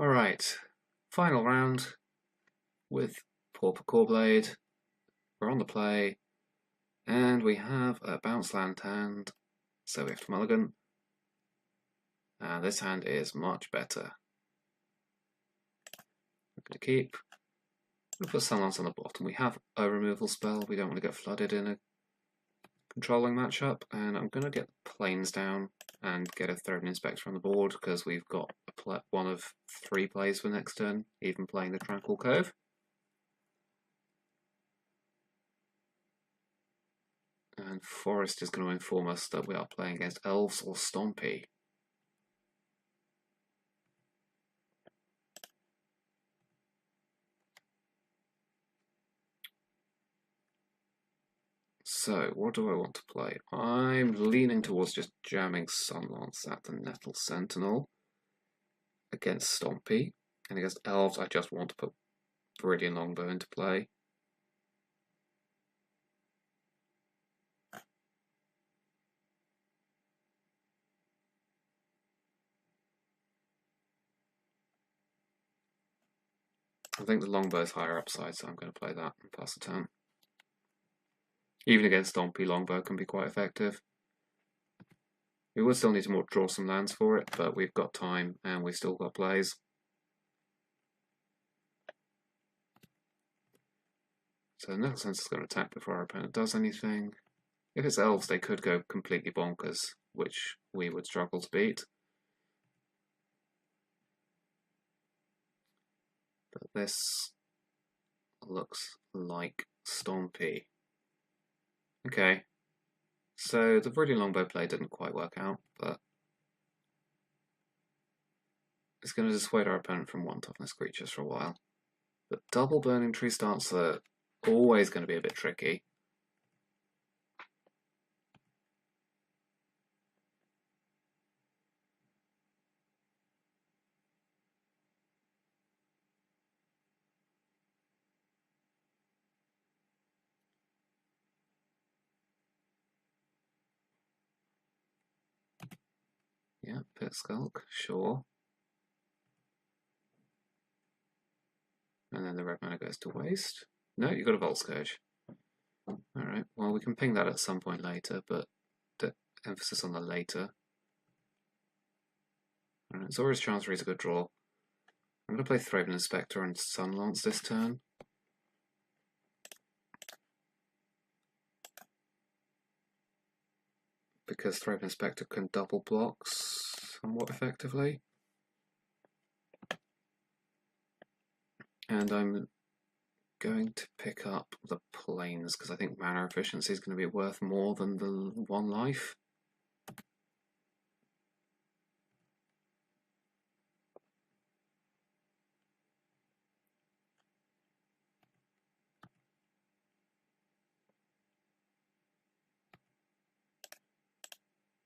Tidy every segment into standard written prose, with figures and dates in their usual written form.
Alright, final round with Pauper Cawblade. We're on the play, and we have a bounce land hand, so we have to mulligan. And this hand is much better. We're going to keep. We'll put Sunlance on the bottom. We have a removal spell. We don't want to get flooded in a controlling matchup, and I'm going to get planes down and get a third inspector on the board because we've got one of 3 plays for next turn, even playing the Tranquil Cove. And Forest is going to inform us that we are playing against Elves or Stompy. So, what do I want to play? I'm leaning towards just jamming Sunlance at the Nettle Sentinel against Stompy. And against Elves, I just want to put Viridian Longbow into play. I think the Longbow is higher upside, so I'm going to play that and pass the turn. Even against Stompy, Longbow can be quite effective. We would still need to draw some lands for it, but we've got time and we've still got plays. So the Nettle Sentinel is going to attack before our opponent does anything. If it's Elves, they could go completely bonkers, which we would struggle to beat. But this looks like Stompy. Okay, so the Viridian Longbow play didn't quite work out, but it's going to dissuade our opponent from 1 toughness creatures for a while. But double Burning Tree starts are always going to be a bit tricky. Yeah, Pit Skulk, sure. And then the red mana goes to waste. No, you've got a Volt Scourge. Alright, well we can ping that at some point later, but the emphasis on the later. Alright, Zora's Chancery is a good draw. I'm going to play Thraben Inspector and Sunlance this turn. Because Thraben Inspector can double blocks somewhat effectively. And I'm going to pick up the planes because I think mana efficiency is going to be worth more than the 1 life.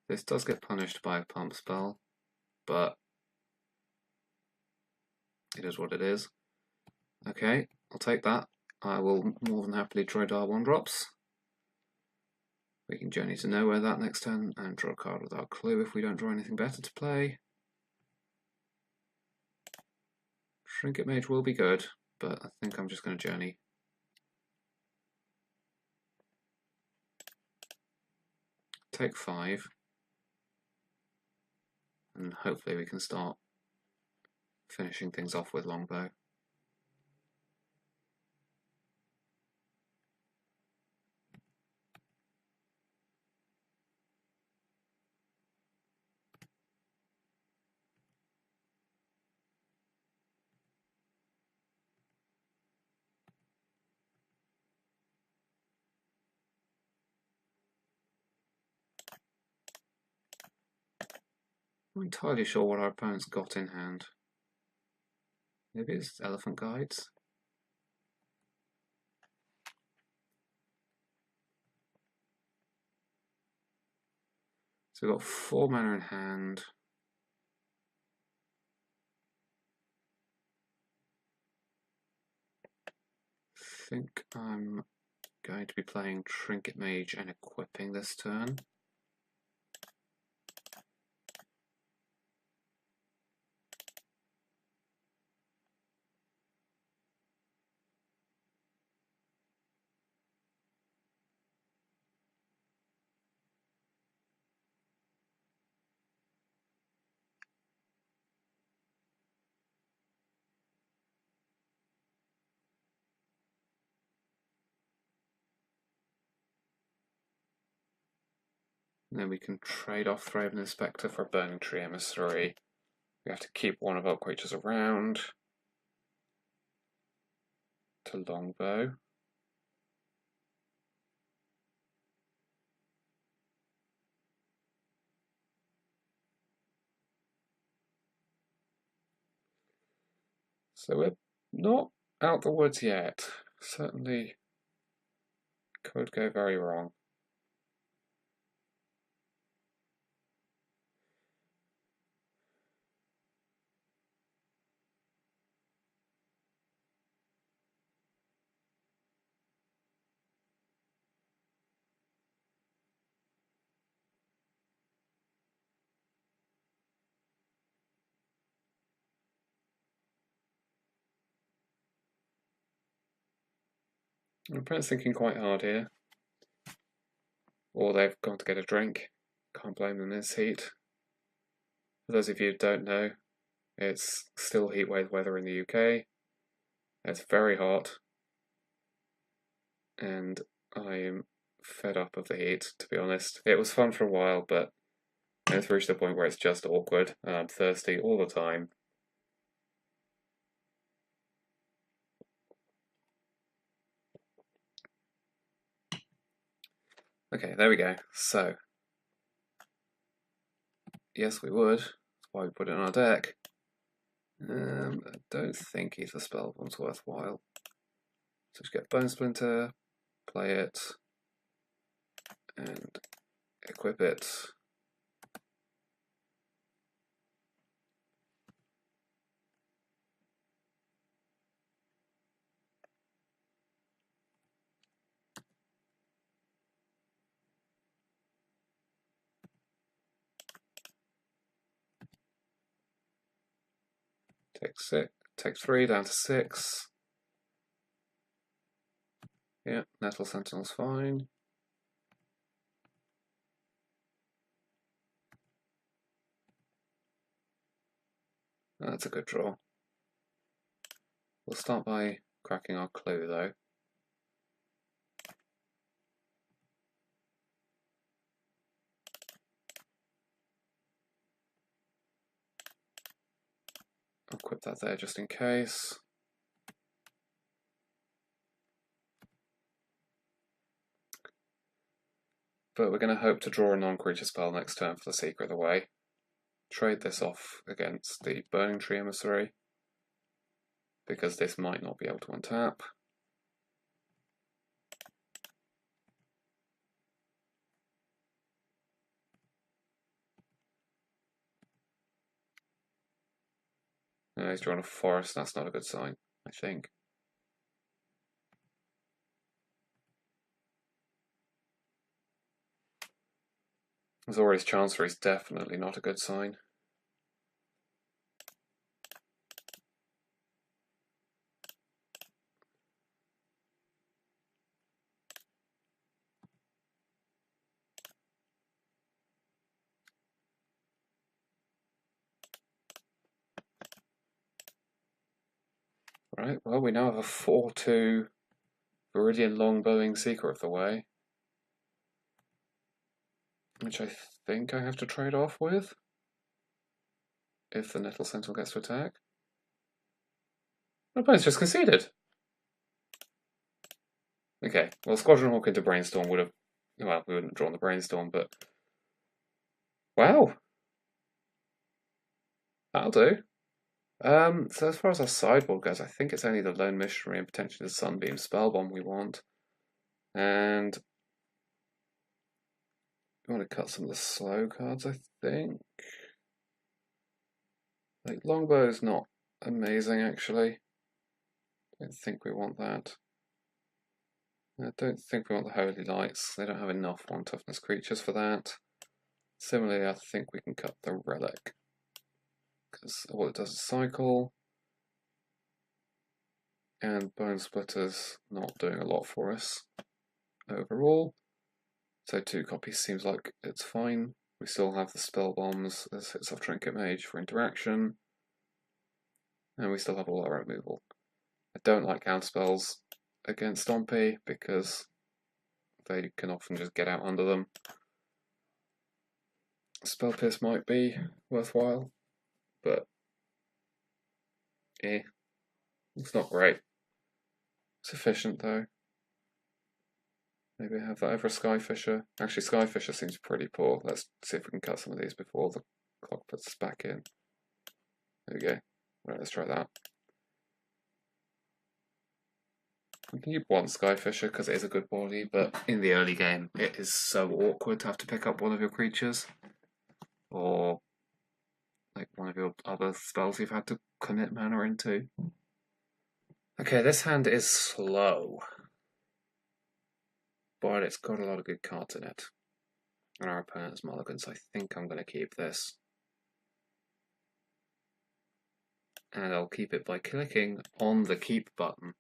This does get punished by a pump spell, but it is what it is. Okay, I'll take that. I will more than happily Droidar 1-drops. We can Journey to Nowhere that next turn and draw a card without clue if we don't draw anything better to play. Trinket Mage will be good, but I think I'm just going to Journey. Take 5. And hopefully we can start finishing things off with Longbow. I'm not entirely sure what our opponent's got in hand. Maybe it's Elephant Guides. So we've got 4 mana in hand. I think I'm going to be playing Trinket Mage and equipping this turn. And then we can trade off Thraben Inspector for Burning Tree Emissary. We have to keep one of our creatures around to Longbow. So we're not out the woods yet. Certainly could go very wrong. My opponent's thinking quite hard here. Or they've gone to get a drink. Can't blame them in this heat. For those of you who don't know, it's still heatwave weather in the UK. It's very hot. And I am fed up of the heat, to be honest. It was fun for a while, but it's reached the point where it's just awkward, and I'm thirsty all the time. Okay, there we go. So, yes, we would. That's why we put it on our deck. I don't think either Spellbomb's worthwhile. So just get Bone Splinter, play it, and equip it. Take 3 down to 6. Yeah, Nettle Sentinel's fine. That's a good draw. We'll start by cracking our clue though. I'll equip that there just in case. But we're going to hope to draw a non-creature spell next turn for the Secret of the Way. Trade this off against the Burning Tree Emissary, because this might not be able to untap. He's drawn a forest, that's not a good sign, I think. Azorius Chancery is definitely not a good sign. Right, well, we now have a 4-2 Viridian Longbowing Secret of the Way, which I think I have to trade off with if the Nettle Sentinel gets to attack. My opponent's just conceded. Okay, well, Squadron Hawk into Brainstorm would have... Well, we wouldn't have drawn the Brainstorm, but... Wow! That'll do. So as far as our sideboard goes, I think it's only the Lone Missionary and potentially the Sunbeam Spellbomb we want. And we want to cut some of the slow cards, I think. Like, Longbow's not amazing, actually. I don't think we want that. I don't think we want the Holy Lights. They don't have enough 1 toughness creatures for that. Similarly, I think we can cut the Relic, because all it does is cycle, and Bone Splitter's not doing a lot for us overall. So 2 copies seems like it's fine. We still have the Spell Bombs as hits off Trinket Mage for interaction, and we still have all our removal. I don't like counterspells against Stompy because they can often just get out under them. Spell Pierce might be worthwhile, but it's not great. Sufficient though. Maybe have that over a Skyfisher. Actually, Skyfisher seems pretty poor. Let's see if we can cut some of these before the clock puts us back in. There we go. Right, let's try that. We can keep one Skyfisher because it is a good body, but in the early game it is so awkward to have to pick up one of your creatures. Or like one of your other spells you've had to commit mana into. Okay, this hand is slow, but it's got a lot of good cards in it. And our opponent's mulligan, so I think I'm going to keep this. And I'll keep it by clicking on the keep button.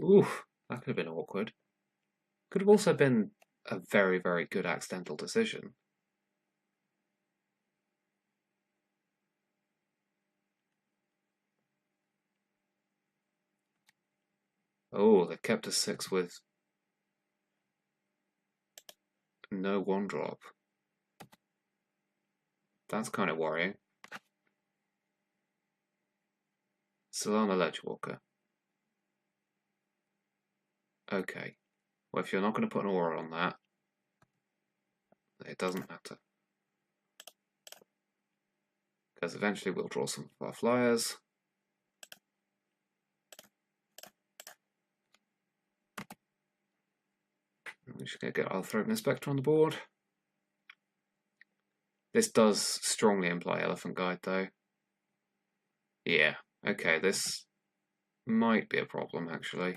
Oof, that could have been awkward. Could have also been a very, very good accidental decision. Oh, they've kept us 6 with no 1-drop. That's kind of worrying. Solana Ledgewalker. Okay. Well, if you're not going to put an aura on that, it doesn't matter. Because eventually we'll draw some of our flyers. We're just going to get our Throbbing Spectre on the board. This does strongly imply Elephant Guide, though. Yeah, okay, this might be a problem, actually.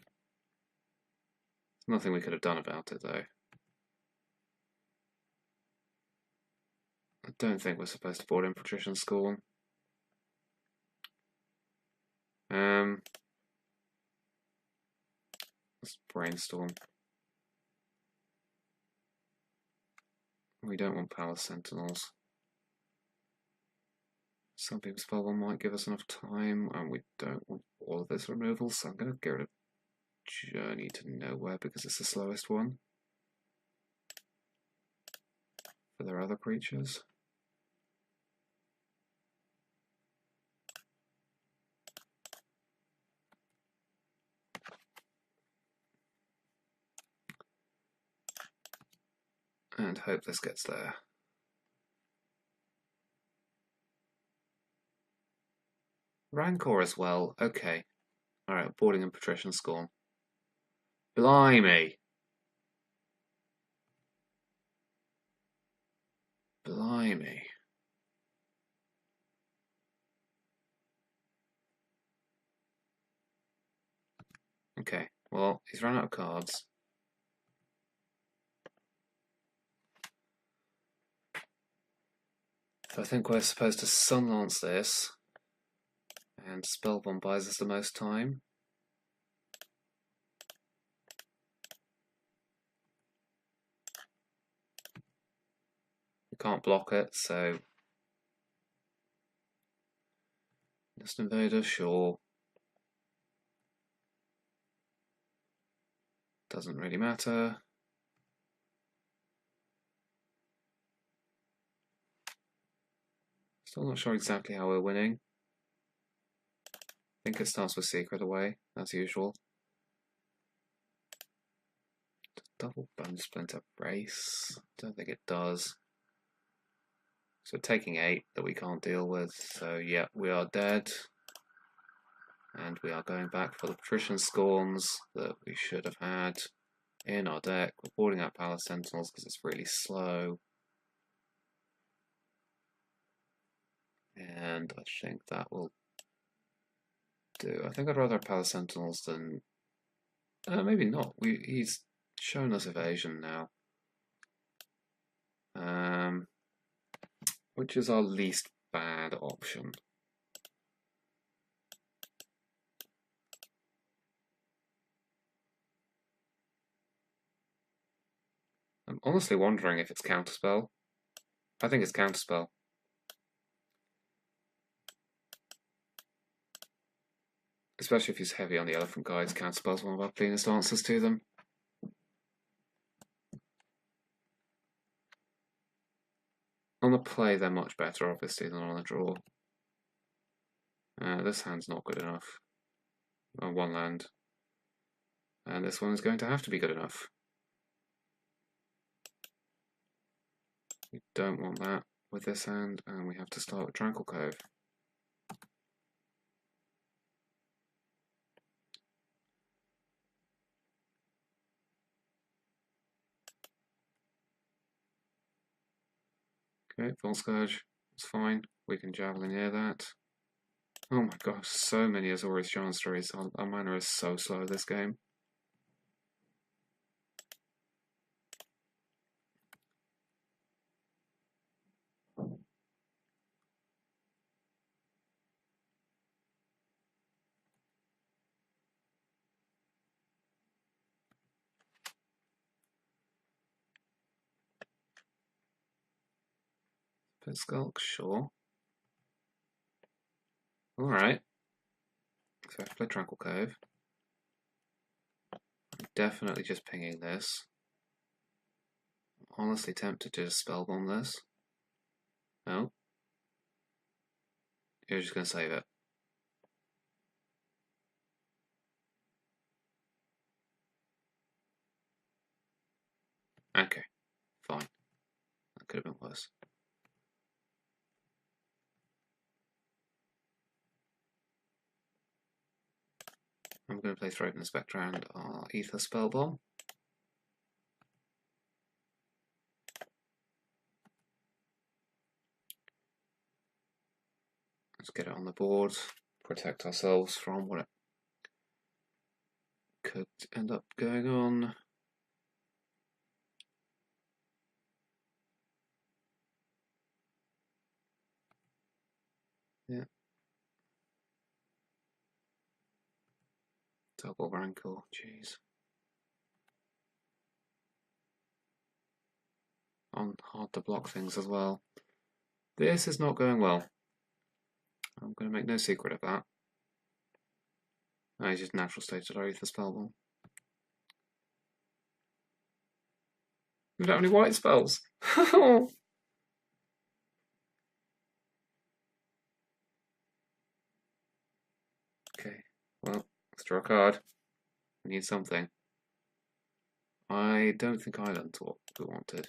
There's nothing we could have done about it, though. I don't think we're supposed to board in Patrician Scorn. Let's brainstorm. We don't want Palace Sentinels. Some people's Spellbomb might give us enough time, and we don't want all of this removal, so I'm going to get rid of Journey to Nowhere because it's the slowest one for their other creatures. And hope this gets there. Rancor as well, okay. Alright, boarding and Patrician Scorn. Blimey! Blimey. Okay, well, he's run out of cards. So I think we're supposed to Sunlance this, and Spellbomb buys us the most time. We can't block it, so Nest Invader, sure. Doesn't really matter. Still not sure exactly how we're winning. I think it starts with Secret Away, as usual. Double Bone Splinter Brace? Don't think it does. So we're taking 8 that we can't deal with, so yeah, we are dead. And we are going back for the Patrician Scorns that we should have had in our deck. We're boarding out Palace Sentinels because it's really slow. And I think that will do. I think I'd rather have Palace Sentinels than... maybe not. He's shown us evasion now. Which is our least bad option. I'm honestly wondering if it's Counterspell. I think it's Counterspell. Especially if he's heavy on the Elephant Guides, Counterspell's one of our cleanest answers to them. On the play, they're much better, obviously, than on the draw. This hand's not good enough. One land. And this one is going to have to be good enough. We don't want that with this hand, and we have to start with Tranquil Cove. Okay, Full Scourge, it's fine. We can Javelin near that. Oh my gosh, so many Azorius Chanceries. Our mana is so slow this game. Pit Skulk, sure. Alright. So I have to play Tranquil Cove. I'm definitely just pinging this. I'm honestly tempted to just Spellbomb this. No. You're just going to save it. Okay, fine. That could have been worse. I'm going to play Throat in the Spectre and our Ether Spellbomb. Let's get it on the board, protect ourselves from what it could end up going on. Yeah. Double Rankle, jeez. Hard to block things as well. This is not going well. I'm going to make no secret of that. He's just natural state to Ether Spellbomb. We don't have any white spells. Okay, well, let's draw a card. We need something. I don't think Island's what we wanted.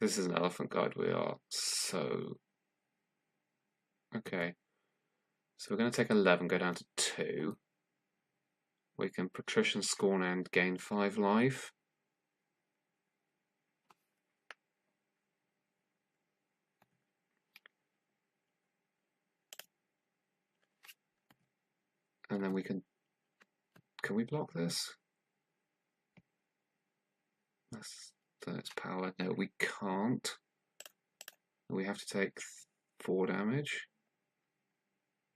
This is an elephant guide. We are so... Okay. So we're going to take 11, go down to 2. We can Patrician Scorn and gain 5 life. And then we can we block this? That's power. No, we can't. We have to take 4 damage.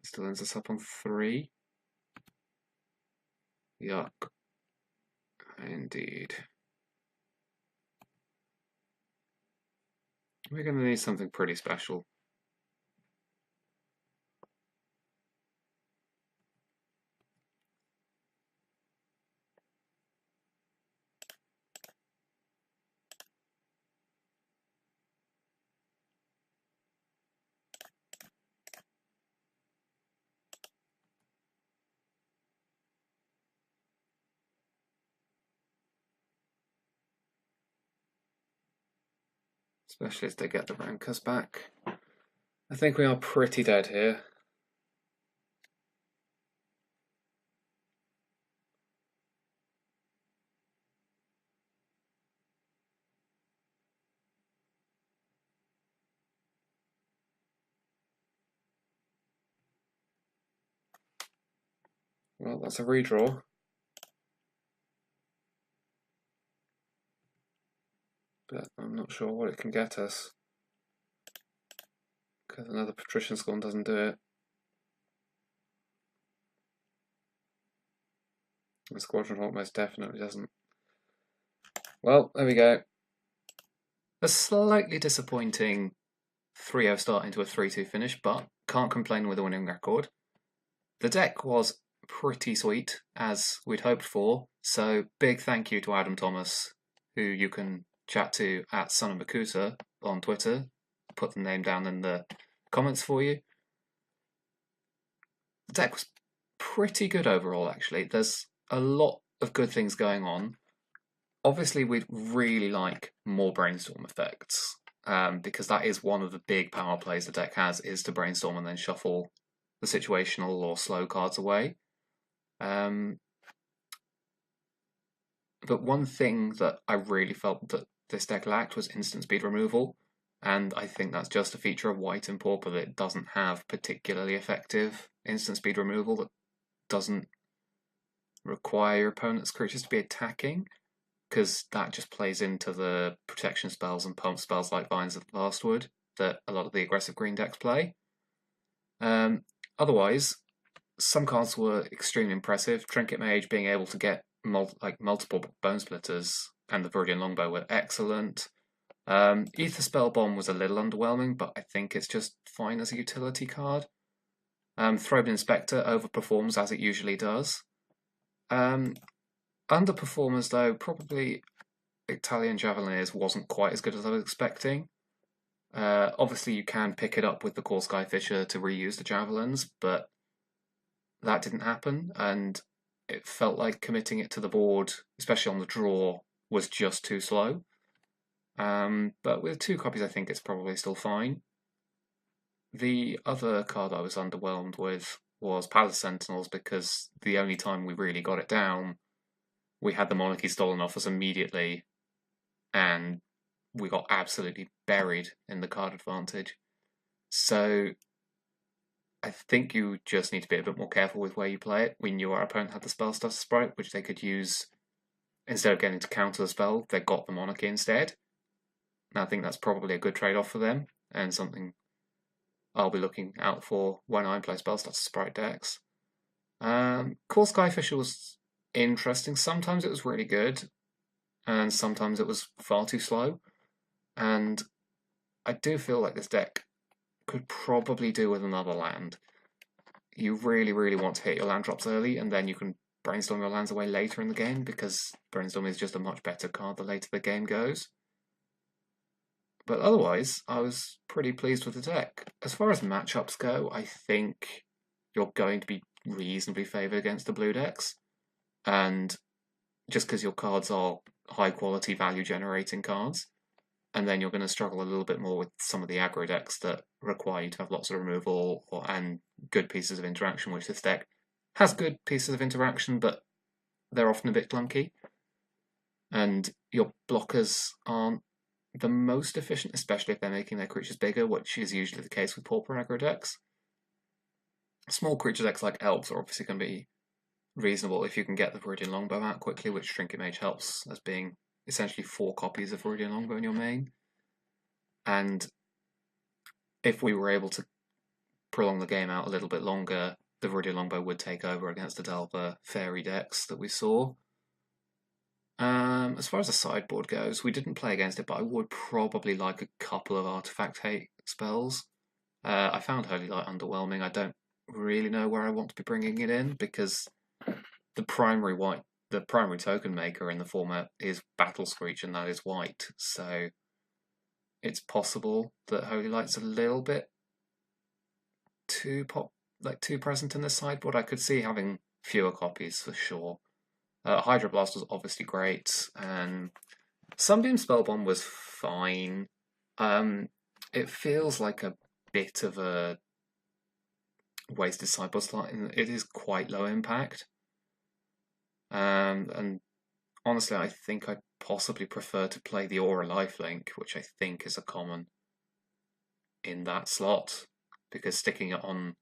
Still ends us up on 3. Yuck. Indeed. We're going to need something pretty special. Especially as they get the rankers back. I think we are pretty dead here. Well, that's a redraw. But I'm not sure what it can get us. Because another Patrician Scorn doesn't do it. The Squadron Hawk most definitely doesn't. Well, there we go. A slightly disappointing 3-0 start into a 3-2 finish, but can't complain with a winning record. The deck was pretty sweet, as we'd hoped for, so big thank you to Adam Thomas, who you can chat to at Sonamakusa on Twitter. Put the name down in the comments for you. The deck was pretty good overall, actually. There's a lot of good things going on. Obviously, we'd really like more brainstorm effects, because that is one of the big power plays the deck has, is to brainstorm and then shuffle the situational or slow cards away. But one thing that I really felt that this deck lacked was instant speed removal, and I think that's just a feature of white and Pauper that it doesn't have particularly effective instant speed removal that doesn't require your opponent's creatures to be attacking, because that just plays into the protection spells and pump spells like Vines of the Past would that a lot of the aggressive green decks play. Otherwise, some cards were extremely impressive. Trinket Mage being able to get multiple Bone Splitters and the Viridian Longbow were excellent. Ether Spell Bomb was a little underwhelming, but I think it's just fine as a utility card. Throne Inspector overperforms as it usually does. Underperformers, though, probably Italian Javelineers wasn't quite as good as I was expecting. Obviously, you can pick it up with the Core Skyfisher to reuse the Javelins, but that didn't happen, and it felt like committing it to the board, especially on the draw, was just too slow. But with 2 copies, I think it's probably still fine. The other card I was underwhelmed with was Palace Sentinels, because the only time we really got it down, we had the Monarchy stolen off us immediately, and we got absolutely buried in the card advantage. So I think you just need to be a bit more careful with where you play it. We knew our opponent had the Spellstuff Sprite, which they could use instead of getting to counter the spell. They got the Monarchy instead. And I think that's probably a good trade-off for them, and something I'll be looking out for when I play Spellstuff Sprite decks. Core Skyfisher was interesting. Sometimes it was really good, and sometimes it was far too slow. And I do feel like this deck could probably do with another land. You really, really want to hit your land drops early, and then you can brainstorm your lands away later in the game, because brainstorm is just a much better card the later the game goes. But otherwise, I was pretty pleased with the deck. As far as matchups go, I think you're going to be reasonably favoured against the blue decks. And just because your cards are high quality value generating cards, and then you're going to struggle a little bit more with some of the aggro decks that require you to have lots of removal and good pieces of interaction, which this deck has good pieces of interaction, but they're often a bit clunky. And your blockers aren't the most efficient, especially if they're making their creatures bigger, which is usually the case with Pauper aggro decks. Small creature decks like Elves are obviously going to be reasonable if you can get the Viridian Longbow out quickly, which Trinket Mage helps, as being essentially 4 copies of Viridian Longbow in your main. And if we were able to prolong the game out a little bit longer, the Viridian Longbow would take over against the Delver Fairy decks that we saw. As far as the sideboard goes, we didn't play against it, but I would probably like a couple of Artifact Hate spells. I found Holy Light underwhelming. I don't really know where I want to be bringing it in, because the primary token maker in the format is Battle Screech, and that is white. So it's possible that Holy Light's a little bit too present in the sideboard. I could see having fewer copies for sure. Hydro Blast was obviously great, and Sunbeam Spellbomb was fine. It feels like a bit of a wasted sideboard slot. It is quite low impact. And honestly, I think I possibly prefer to play the Aura Lifelink, which I think is a common in that slot, because sticking it on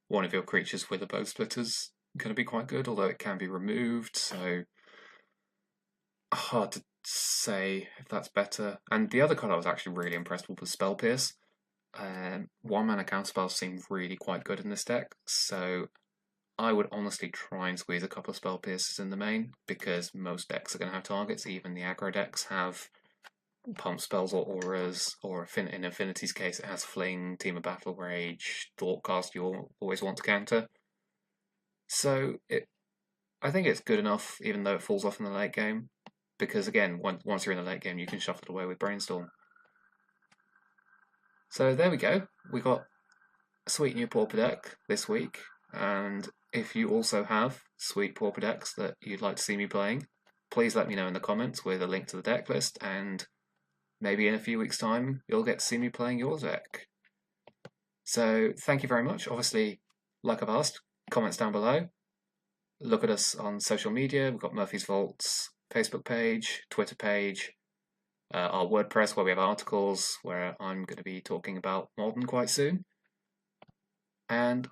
one of your creatures with a Bow Splitter's going to be quite good, although it can be removed, so hard to say if that's better. And the other card I was actually really impressed with was Spell Pierce. 1-mana counterspells seem really quite good in this deck, so I would honestly try and squeeze a couple of spell piercers in the main, because most decks are going to have targets. Even the aggro decks have pump spells or auras, or in Affinity's case it has Fling, Team of Battle Rage, Thoughtcast you'll always want to counter. So I think it's good enough, even though it falls off in the late game, because again, once you're in the late game you can shuffle it away with Brainstorm. So there we go, we got a sweet new Pauper deck this week, and if you also have sweet Pauper decks that you'd like to see me playing, please let me know in the comments with a link to the deck list, and maybe in a few weeks' time you'll get to see me playing your deck. So thank you very much. Obviously, like I've asked, comments down below. Look at us on social media. We've got Murphy's Vault's Facebook page, Twitter page, our WordPress where we have articles where I'm going to be talking about Modern quite soon, and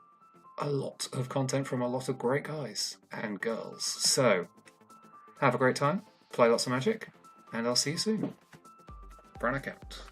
a lot of content from a lot of great guys and girls. So have a great time, play lots of Magic, and I'll see you soon. Branoc out.